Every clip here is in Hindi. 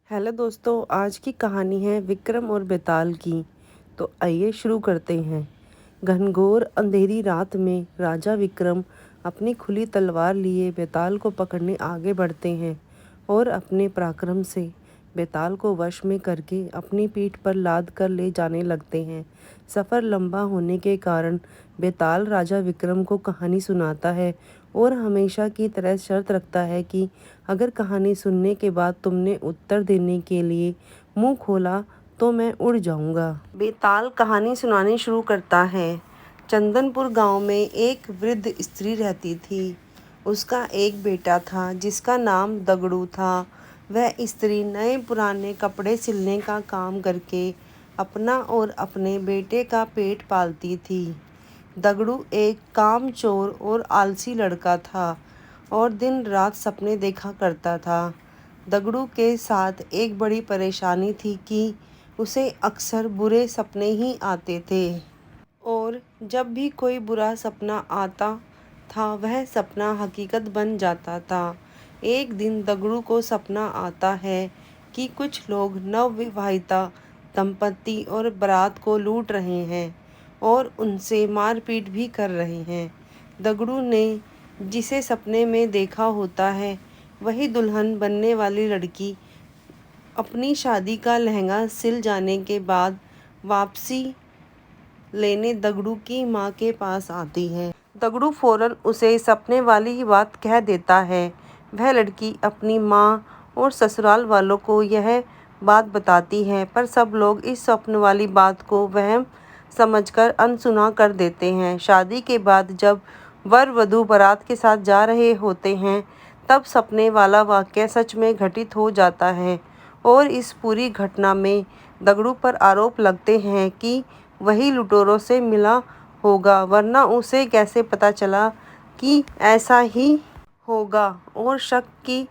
हेलो दोस्तों, आज की कहानी है विक्रम और बेताल की। तो आइए शुरू करते हैं। घनघोर अंधेरी रात में राजा विक्रम अपनी खुली तलवार लिए बेताल को पकड़ने आगे बढ़ते हैं और अपने पराक्रम से बेताल को वश में करके अपनी पीठ पर लाद कर ले जाने लगते हैं। सफ़र लंबा होने के कारण बेताल राजा विक्रम को कहानी सुनाता है और हमेशा की तरह शर्त रखता है कि अगर कहानी सुनने के बाद तुमने उत्तर देने के लिए मुंह खोला तो मैं उड़ जाऊंगा। बेताल कहानी सुनानी शुरू करता है। चंदनपुर गांव में एक वृद्ध स्त्री रहती थी। उसका एक बेटा था जिसका नाम दगड़ू था। वह स्त्री नए पुराने कपड़े सिलने का काम करके अपना और अपने बेटे का पेट पालती थी। दगड़ू एक कामचोर और आलसी लड़का था और दिन रात सपने देखा करता था। दगड़ू के साथ एक बड़ी परेशानी थी कि उसे अक्सर बुरे सपने ही आते थे और जब भी कोई बुरा सपना आता था वह सपना हकीकत बन जाता था। एक दिन दगड़ू को सपना आता है कि कुछ लोग नवविवाहिता दंपति और बारात को लूट रहे हैं और उनसे मारपीट भी कर रहे हैं। दगड़ू ने जिसे सपने में देखा होता है वही दुल्हन बनने वाली लड़की अपनी शादी का लहंगा सिल जाने के बाद वापसी लेने दगड़ू की माँ के पास आती है। दगड़ू फौरन उसे सपने वाली ही बात कह देता है। वह लड़की अपनी माँ और ससुराल वालों को यह बात बताती है, पर सब लोग इस स्वप्न वाली बात को वहम समझकर अनसुना कर देते हैं। शादी के बाद जब वर वधू बारात के साथ जा रहे होते हैं तब सपने वाला वाक़या सच में घटित हो जाता है और इस पूरी घटना में दगड़ू पर आरोप लगते हैं कि वही लुटेरों से मिला होगा, वरना उसे कैसे पता चला कि ऐसा ही होगा। और शक की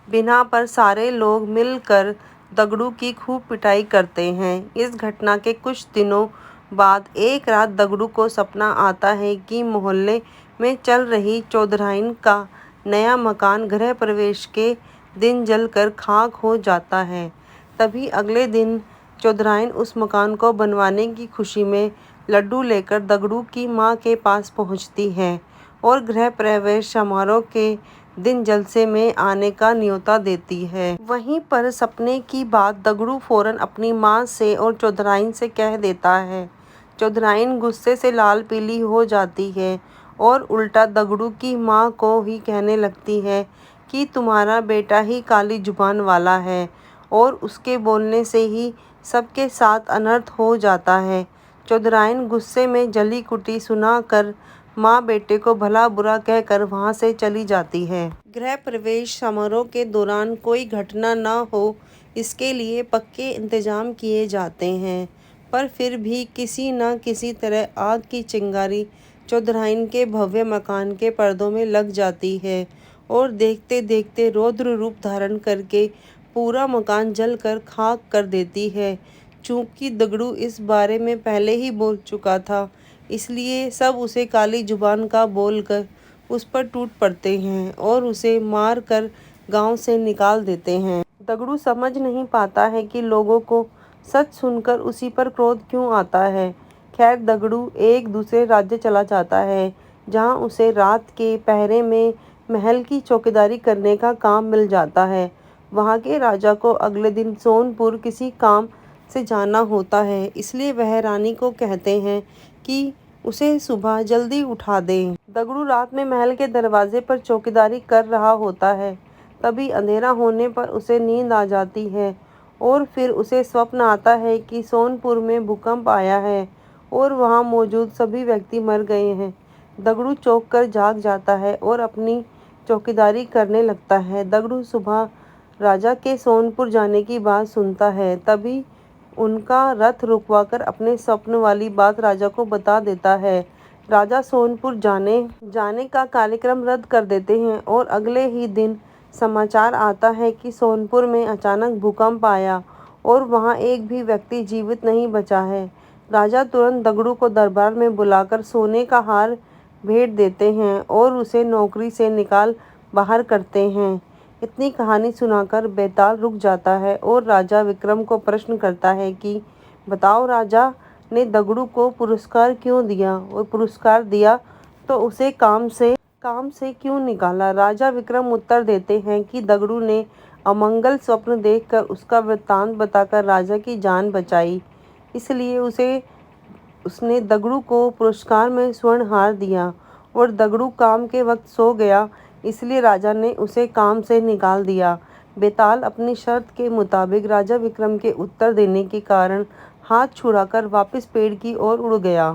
बिना पर सारे लोग मिलकर दगड़ू की खूब पिटाई करते हैं। इस घटना के कुछ दिनों बाद एक रात दगड़ू को सपना आता है कि मोहल्ले में चल रही चौधराइन का नया मकान गृह प्रवेश के दिन जलकर खाक हो जाता है। तभी अगले दिन चौधराइन उस मकान को बनवाने की खुशी में लड्डू लेकर दगड़ू की माँ के पास पहुँचती है और गृह प्रवेश समारोह के दिन जलसे में आने का न्योता देती है। वहीं पर सपने की बात दगड़ू फौरन अपनी माँ से और चौधराइन से कह देता है। चौधराइन गुस्से से लाल पीली हो जाती है और उल्टा दगड़ू की माँ को ही कहने लगती है कि तुम्हारा बेटा ही काली जुबान वाला है और उसके बोलने से ही सबके साथ अनर्थ हो जाता है। चौधराइन गुस्से में जली कुटी सुनाकर माँ बेटे को भला बुरा कहकर वहाँ से चली जाती है। गृह प्रवेश समारोह के दौरान कोई घटना न हो इसके लिए पक्के इंतजाम किए जाते हैं, पर फिर भी किसी न किसी तरह आग की चिंगारी चौधराइन के भव्य मकान के पर्दों में लग जाती है और देखते देखते रौद्र रूप धारण करके पूरा मकान जलकर खाक कर देती है। चूँकि दगड़ू इस बारे में पहले ही बोल चुका था, इसलिए सब उसे काली जुबान का बोलकर उस पर टूट पड़ते हैं और उसे मार कर गांव से निकाल देते हैं। दगड़ू समझ नहीं पाता है कि लोगों को सच सुनकर उसी पर क्रोध क्यों आता है। खैर दगड़ू एक दूसरे राज्य चला जाता है जहां उसे रात के पहरे में महल की चौकीदारी करने का काम मिल जाता है। वहां के राजा को अगले दिन सोनपुर किसी काम से जाना होता है, इसलिए वह रानी को कहते हैं कि उसे सुबह जल्दी उठा दें। दगड़ू रात में महल के दरवाजे पर चौकीदारी कर रहा होता है। तभी अंधेरा होने पर उसे नींद आ जाती है और फिर उसे स्वप्न आता है कि सोनपुर में भूकंप आया है और वहां मौजूद सभी व्यक्ति मर गए हैं। दगड़ू चौंक कर जाग जाता है और अपनी चौकीदारी करने लगता है। दगड़ू सुबह राजा के सोनपुर जाने की बात सुनता है। तभी उनका रथ रुकवाकर अपने स्वप्न वाली बात राजा को बता देता है। राजा सोनपुर जाने का कार्यक्रम रद्द कर देते हैं और अगले ही दिन समाचार आता है कि सोनपुर में अचानक भूकंप आया और वहां एक भी व्यक्ति जीवित नहीं बचा है। राजा तुरंत दगड़ू को दरबार में बुलाकर सोने का हार भेंट देते हैं और उसे नौकरी से निकाल बाहर करते हैं। इतनी कहानी सुनाकर बेताल रुक जाता है और राजा विक्रम को प्रश्न करता है कि बताओ, राजा ने दगड़ू को पुरस्कार क्यों दिया, और पुरस्कार दिया तो उसे काम से क्यों निकाला। राजा विक्रम उत्तर देते हैं कि दगड़ू ने अमंगल स्वप्न देखकर उसका वृत्तांत बताकर राजा की जान बचाई, इसलिए उसने दगड़ू को पुरस्कार में स्वर्ण हार दिया, और दगड़ू काम के वक्त सो गया, इसलिए राजा ने उसे काम से निकाल दिया। बेताल अपनी शर्त के मुताबिक राजा विक्रम के उत्तर देने के कारण हाथ छुड़ाकर वापस पेड़ की ओर उड़ गया।